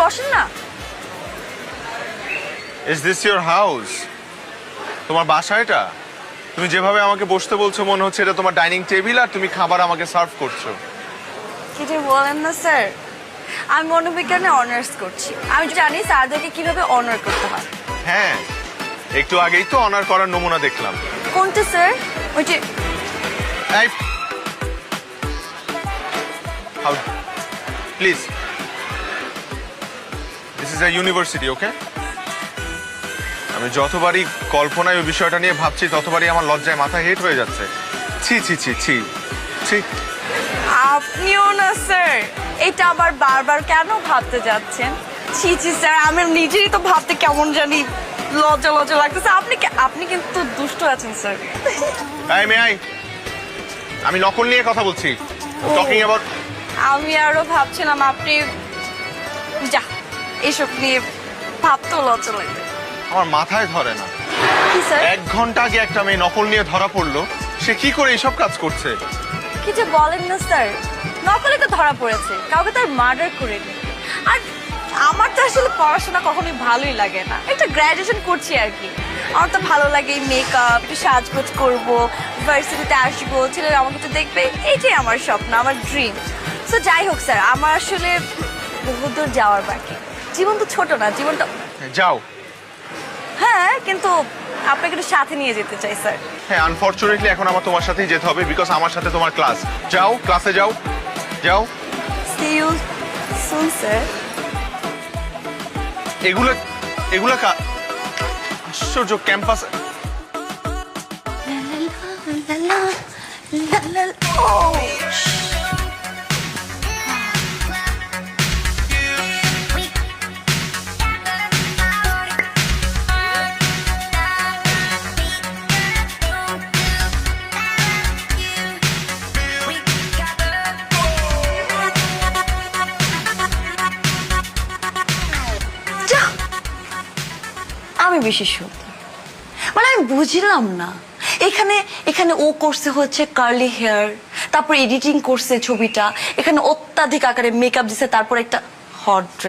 বসেন না। Is this your house? তোমার বাসা এটা? তুমি যেভাবে আমাকে বসতে বলছো মনে হচ্ছে এটা তোমার ডাইনিং টেবিল আর তুমি খাবার আমাকে সার্ভ করছো। কি যে বলেন না স্যার, আমি মনোবিজ্ঞানে অনার্স করছি। আমি জানি স্যারদেরকে কিভাবে অনার করতে হয়। হ্যাঁ, একটু আগেই তো অনার করার নমুনা দেখলাম। কোনটা স্যার? ওই যে please, this is a university, okay? আমি যতবারই কল্পনায় ওই বিষয়টা নিয়ে ভাবছি ততবারই আমার লজ্জায় মাথা হেট হয়ে যাচ্ছে। ছি ছি ছি ছি ছি। আপনিও না স্যার, এটা আবার বারবার কেন ভাবতে যাচ্ছেন? ছি ছি স্যার, আমি নিজেই তো ভাবতে কেমন জানি লজ্জা লজ্জা লাগতেছে। আপনি কিন্তু দুষ্ট আছেন স্যার। আমি নকল নিয়ে কথা বলছি। Talking about. আমি আরো ভাবছিলাম আপনি যা এসব নিয়ে ভাবতেও লজ্জা লাগবে। আমার মাথায় ধরে না। কি স্যার? 1 ঘন্টা আগে একটা মেয়ে নকল নিয়ে ধরা পড়লো, সে কি করে এইসব কাজ করছে? কি যে বলেন না স্যার, নকলে তো ধরা পড়েছে, কাউকে তার মার্ডার করেনি। আর আমার তো আসলে পড়াশোনা কখনোই ভালোই লাগে না, একটা গ্র্যাজুয়েশন করছি আর কি। আমার তো ভালো লাগে মেকআপ, একটু সাজগোজ করবো, ভার্সিটিতে আসবো, ছেলেরা আমাকে একটু দেখবে, এইটাই আমার স্বপ্ন, আমার ড্রিম। তো যাই হোক স্যার, আমার আসলে বহু দূর যাওয়ার বাকি। জীবন তো ছোট না, জীবনটা। যাও। হ্যাঁ, কিন্তু আপনাকে একটু সাথে নিয়ে যেতে চাই স্যার। হ্যাঁ, আনফরচুনেটলি এখন আমার তোমার সাথেই যেতে হবে, বিকজ আমার সাথে তোমার ক্লাস। যাও, ক্লাসে যাও। যাও। See you soon, sir. এগুলো এগুলো আশ্চর্য ক্যাম্পাস। আমি বেশি সুন্দর মানে আমি বুঝলাম না। এখানে এখানে ও করছে হচ্ছে কার্লি হেয়ার, তারপর এডিটিং করছে ছবিটা, এখানে অত্যাধিক আকারে মেকআপ দিছে, তারপর একটা হট